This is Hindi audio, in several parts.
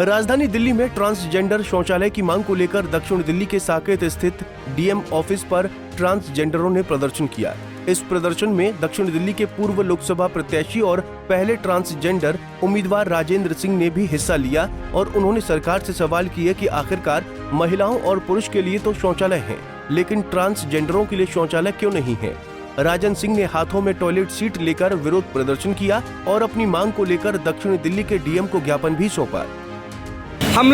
राजधानी दिल्ली में ट्रांसजेंडर शौचालय की मांग को लेकर दक्षिण दिल्ली के साकेत स्थित डीएम ऑफिस पर ट्रांसजेंडरों ने प्रदर्शन किया। इस प्रदर्शन में दक्षिण दिल्ली के पूर्व लोकसभा प्रत्याशी और पहले ट्रांसजेंडर उम्मीदवार राजेंद्र सिंह ने भी हिस्सा लिया और उन्होंने सरकार से सवाल किए कि आखिरकार महिलाओं और पुरुष के लिए तो शौचालय है, लेकिन ट्रांसजेंडरों के लिए शौचालय क्यों नहीं है। राजन सिंह ने हाथों में टॉयलेट सीट लेकर विरोध प्रदर्शन किया और अपनी मांग को लेकर दक्षिण दिल्ली के डीएम को ज्ञापन भी सौंपा। हम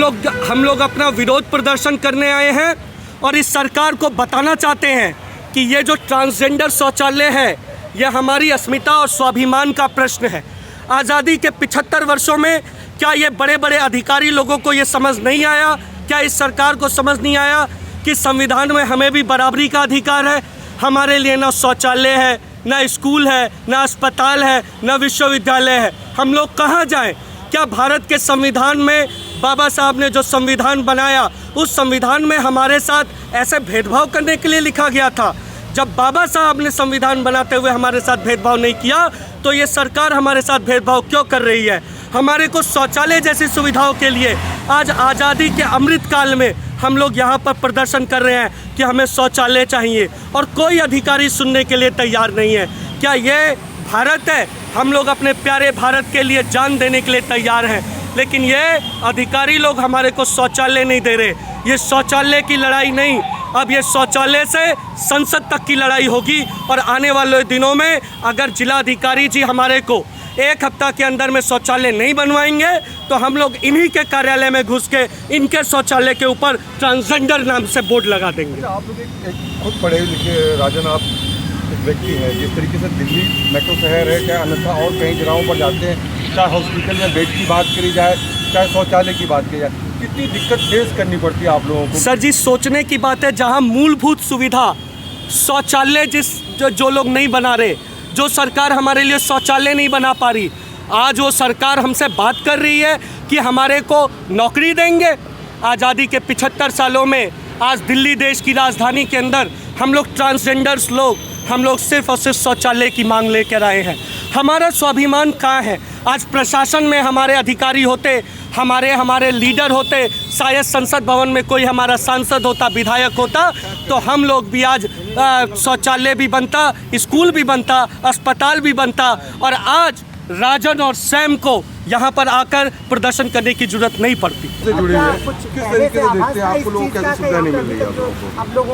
लोग अपना विरोध प्रदर्शन करने आए हैं और इस सरकार को बताना चाहते हैं कि ये जो ट्रांसजेंडर शौचालय है ये हमारी अस्मिता और स्वाभिमान का प्रश्न है। आज़ादी के 75 वर्षों में क्या ये बड़े बड़े अधिकारी लोगों को ये समझ नहीं आया, क्या इस सरकार को समझ नहीं आया कि संविधान में हमें भी बराबरी का अधिकार है। हमारे लिए ना शौचालय है, ना स्कूल है, ना अस्पताल है, ना विश्वविद्यालय है। हम लोग कहाँ जाएं? क्या भारत के संविधान में बाबा साहब ने जो संविधान बनाया उस संविधान में हमारे साथ ऐसे भेदभाव करने के लिए लिखा गया था? जब बाबा साहब ने संविधान बनाते हुए हमारे साथ भेदभाव नहीं किया तो ये सरकार हमारे साथ भेदभाव क्यों कर रही है? हमारे को शौचालय जैसी सुविधाओं के लिए आज आज़ादी के अमृत काल में हम लोग यहाँ पर प्रदर्शन कर रहे हैं कि हमें शौचालय चाहिए और कोई अधिकारी सुनने के लिए तैयार नहीं है। क्या ये भारत है? हम लोग अपने प्यारे भारत के लिए जान देने के लिए तैयार हैं, लेकिन ये अधिकारी लोग हमारे को शौचालय नहीं दे रहे। ये शौचालय की लड़ाई नहीं, अब ये शौचालय से संसद तक की लड़ाई होगी। और आने वाले दिनों में अगर जिलाधिकारी जी हमारे को एक हफ्ता के अंदर में शौचालय नहीं बनवाएंगे तो हम लोग इन्हीं के कार्यालय में घुस के इनके शौचालय के ऊपर ट्रांसजेंडर नाम से बोर्ड लगा देंगे। आप लोग एक खुद पढ़े लिखे राजन आप एक व्यक्ति है, जिस तरीके से दिल्ली मेट्रो शहर है, क्या अन्यथा और कई जगहों पर जाते हैं, चाहे हॉस्पिटल में बेड की बात करी जाए, चाहे शौचालय की बात की जाए, कितनी दिक्कत फेस करनी पड़ती है आप लोगों को? सर जी, सोचने की बात है, जहां मूलभूत सुविधा शौचालय जो लोग नहीं बना रहे, जो सरकार हमारे लिए शौचालय नहीं बना पा रही, आज वो सरकार हमसे बात कर रही है कि हमारे को नौकरी देंगे। आज़ादी के 75 सालों में आज दिल्ली देश की राजधानी के अंदर हम लोग ट्रांसजेंडर्स लोग हम लोग सिर्फ और सिर्फ शौचालय की मांग लेकर आए हैं। हमारा स्वाभिमान कहाँ है? आज प्रशासन में हमारे अधिकारी होते, हमारे लीडर होते, शायद संसद भवन में कोई हमारा सांसद होता, विधायक होता, तो हम लोग भी आज शौचालय भी बनता, स्कूल भी बनता, अस्पताल भी बनता। और आज राजन और सैम को यहाँ पर आकर प्रदर्शन करने की जरूरत नहीं पड़ती।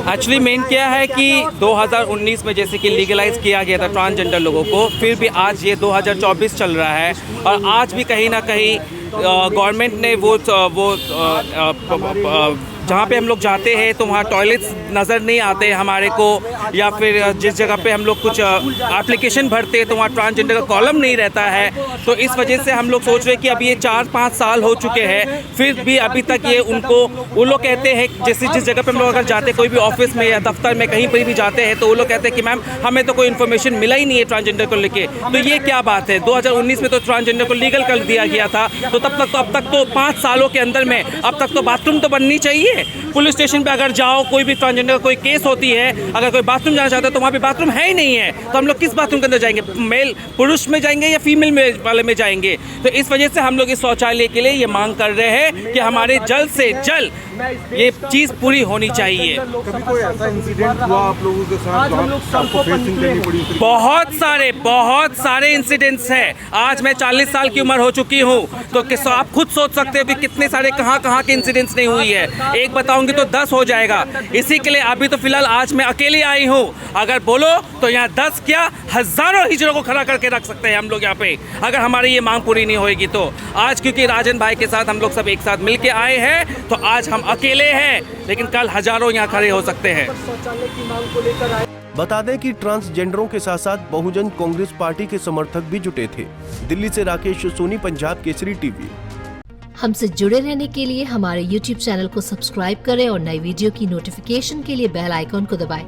एक्चुअली मेन क्या है कि 2019 में जैसे कि लीगलाइज किया गया था ट्रांसजेंडर लोगों को, फिर भी आज ये 2024 चल रहा है और आज भी कहीं ना कहीं गवर्नमेंट ने वो जहाँ पे हम लोग जाते हैं तो वहाँ टॉयलेट्स नज़र नहीं आते हमारे को, या फिर जिस जगह पे हम लोग कुछ एप्लीकेशन भरते हैं तो वहाँ ट्रांसजेंडर का कॉलम नहीं रहता है। तो इस वजह से हम लोग सोच रहे हैं कि अभी ये 4-5 साल हो चुके हैं, फिर भी अभी तक ये वो लोग कहते हैं, जैसे जिस जगह पे हम लोग अगर जाते हैं कोई भी ऑफिस में या दफ्तर में कहीं पर भी जाते हैं तो वो लोग कहते हैं कि मैम हमें तो कोई इन्फॉर्मेशन मिला ही नहीं है ट्रांसजेंडर को लेके। तो ये क्या बात है? 2019 में तो ट्रांसजेंडर को लीगल कर दिया गया था, तो अब तक तो 5 सालों के अंदर में अब तक तो बाथरूम तो बननी चाहिए। पुलिस स्टेशन पे अगर जाओ, कोई भी ट्रांसजेंडर कोई केस होती है, अगर कोई बाथरूम जाना चाहता है तो वहाँ पे बाथरूम है ही नहीं है, तो हम लोग किस बाथरूम के अंदर जाएंगे? मेल पुरुष में जाएंगे या फीमेल वाले में जाएंगे? तो इस वजह से हम लोग इस शौचालय के लिए ये मांग कर रहे हैं कि हमारे जल्द से जल्द ये चीज़ पूरी होनी चाहिए। कभी कोई ऐसा इंसिडेंट हुआ आप लोगों के साथ आपको फेसिंग करनी पड़ी? बहुत सारे इंसिडेंट्स हैं। आज मैं 40 साल की उम्र हो चुकी हूँ, तो आप खुद सोच सकते हो कि कितने सारे कहाँ के इंसिडेंट्स नहीं हुई है। एक बताऊंगी तो 10 हो जाएगा। इसी के लिए अभी तो फिलहाल आज मैं अकेली आई हूँ, अगर बोलो तो यहाँ 10 क्या हज़ारों हिजड़ों को खड़ा करके रख सकते हैं हम लोग यहाँ पे, अगर हमारी ये मांग पूरी नहीं होएगी तो। आज क्योंकि राजन भाई के साथ हम लोग सब एक साथ मिल के आए हैं तो आज हम अकेले हैं, लेकिन कल हज़ारों यहाँ खड़े हो सकते हैं। बता दें कि ट्रांसजेंडरों के साथ साथ बहुजन कांग्रेस पार्टी के समर्थक भी जुटे थे। दिल्ली से राकेश सोनी, पंजाब केसरी टीवी। हमसे जुड़े रहने के लिए हमारे YouTube चैनल को सब्सक्राइब करें और नई वीडियो की नोटिफिकेशन के लिए बेल आइकॉन को दबाएं।